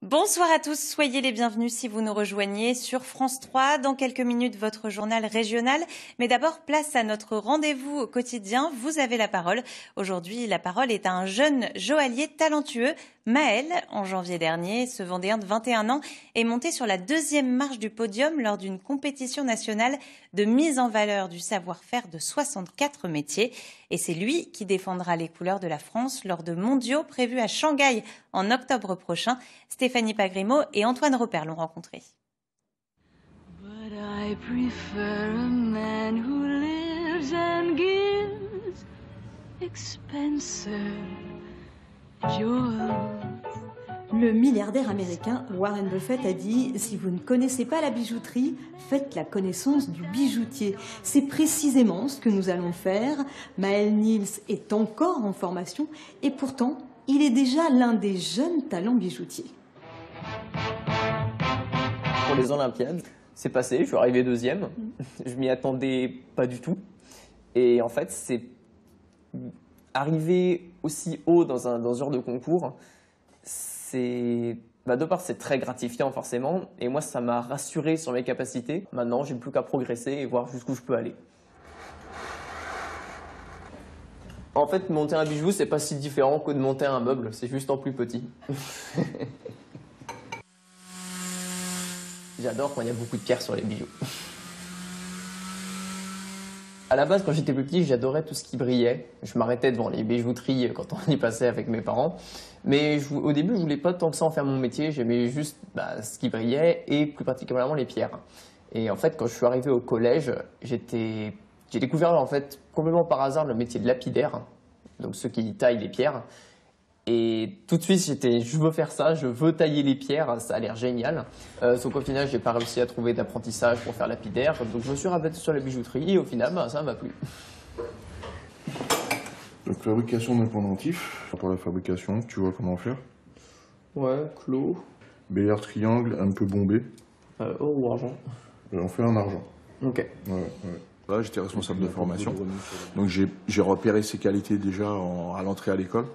Bonsoir à tous, soyez les bienvenus si vous nous rejoignez sur France 3. Dans quelques minutes, votre journal régional. Mais d'abord, place à notre rendez-vous quotidien. Vous avez la parole. Aujourd'hui, la parole est à un jeune joaillier talentueux, Maël. En janvier dernier, ce Vendéen de 21 ans est monté sur la deuxième marche du podium lors d'une compétition nationale de mise en valeur du savoir-faire de 64 métiers. Et c'est lui qui défendra les couleurs de la France lors de mondiaux prévus à Shanghai en octobre prochain. Stéphanie Pagrimaud et Antoine Repère l'ont rencontré. But I prefer a man who lives and gives expensive jewels. Le milliardaire américain Warren Buffett a dit « Si vous ne connaissez pas la bijouterie, faites la connaissance du bijoutier ». C'est précisément ce que nous allons faire. Maël Niels est encore en formation et pourtant, il est déjà l'un des jeunes talents bijoutiers. Pour les Olympiades, c'est passé, je suis arrivé deuxième. Je m'y attendais pas du tout. Et en fait, c'est arrivé aussi haut dans ce genre de concours. De part, c'est très gratifiant forcément. Et moi, ça m'a rassuré sur mes capacités. Maintenant, j'ai plus qu'à progresser et voir jusqu'où je peux aller. En fait, monter un bijou, c'est pas si différent que de monter un meuble. C'est juste en plus petit. J'adore quand il y a beaucoup de pierres sur les bijoux. À la base, quand j'étais plus petit, j'adorais tout ce qui brillait. Je m'arrêtais devant les bijouteries quand on y passait avec mes parents. Mais au début, je voulais pas tant que ça en faire mon métier. J'aimais juste ce qui brillait et plus particulièrement les pierres. Et en fait, quand je suis arrivé au collège, j'ai découvert en fait complètement par hasard le métier de lapidaire, donc ceux qui taillent les pierres. Et tout de suite, je veux faire ça, je veux tailler les pierres, ça a l'air génial. Sauf qu'au final, j'ai pas réussi à trouver d'apprentissage pour faire lapidaire, donc je me suis rabattu sur la bijouterie et au final, ça m'a plu. Donc fabrication d'un pendentif. Pour la fabrication, tu vois comment faire? Ouais, clos. Béliard triangle, un peu bombé. Or ou argent? On fait en argent. Ok. Ouais. Là, j'étais responsable de formation. Donc j'ai repéré ses qualités déjà à l'entrée à l'école.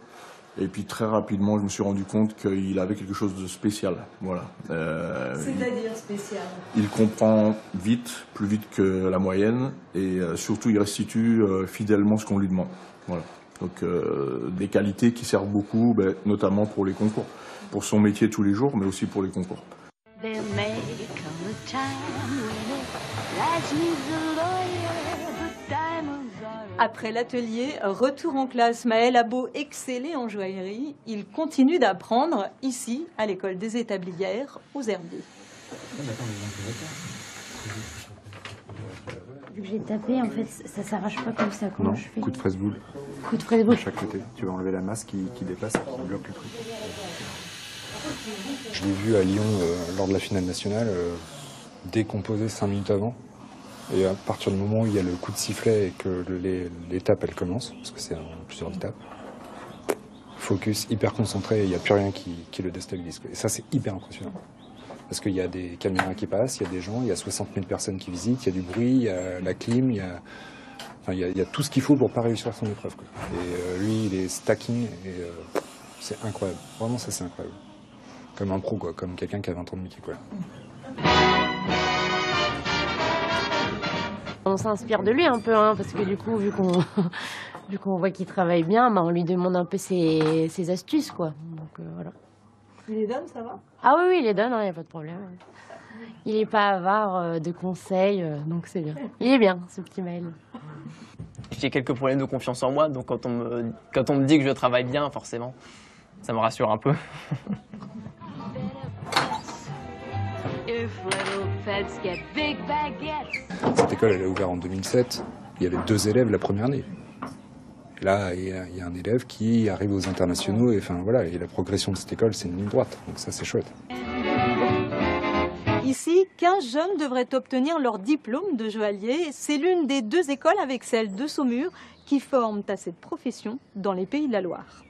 Et puis très rapidement, je me suis rendu compte qu'il avait quelque chose de spécial. Voilà. C'est-à-dire spécial? Il comprend vite, plus vite que la moyenne, et surtout il restitue fidèlement ce qu'on lui demande. Voilà. Donc des qualités qui servent beaucoup, notamment pour les concours, pour son métier tous les jours, mais aussi pour les concours. There may come a time when it lies needs a lawyer, but diamonds are... Après l'atelier, retour en classe. Maël a beau exceller en joaillerie, il continue d'apprendre ici, à l'école des établières, aux Herbiers. Vu que j'ai tapé, en fait, ça s'arrache pas comme ça. Comment je fais? Coup de fraise-boule. Coup de fraise-boule. De chaque côté. Tu vas enlever la masse qui dépasse et qui bloque le truc. Je l'ai vu à Lyon lors de la finale nationale, décomposer 5 minutes avant. Et à partir du moment où il y a le coup de sifflet et que l'étape elle commence, parce que c'est plusieurs étapes, focus, hyper concentré, il n'y a plus rien qui le déstabilise. Et ça, c'est hyper impressionnant. Parce qu'il y a des caméras qui passent, il y a des gens, il y a 60 000 personnes qui visitent, il y a du bruit, il y a la clim, il y a tout ce qu'il faut pour ne pas réussir son épreuve, quoi. Et lui, il est stacking et c'est incroyable. Vraiment, ça, c'est incroyable. Comme un pro, quoi, comme quelqu'un qui a 20 ans de métier, quoi. On s'inspire de lui un peu, hein, parce que du coup, vu qu'on voit qu'il travaille bien, on lui demande un peu ses astuces, quoi. Donc voilà. Tu les donnes, ça va? Ah oui, il les donne, il n'y a pas de problème. Il n'est pas avare de conseils, donc c'est bien. Il est bien, ce petit Maël. J'ai quelques problèmes de confiance en moi, donc quand on me dit que je travaille bien, forcément, ça me rassure un peu. Cette école, elle a ouvert en 2007. Il y avait 2 élèves la première année. Là, il y a un élève qui arrive aux internationaux et voilà, et la progression de cette école, c'est une ligne droite. Donc ça, c'est chouette. Ici, 15 jeunes devraient obtenir leur diplôme de joaillier. C'est l'une des 2 écoles avec celle de Saumur qui forment à cette profession dans les Pays de la Loire.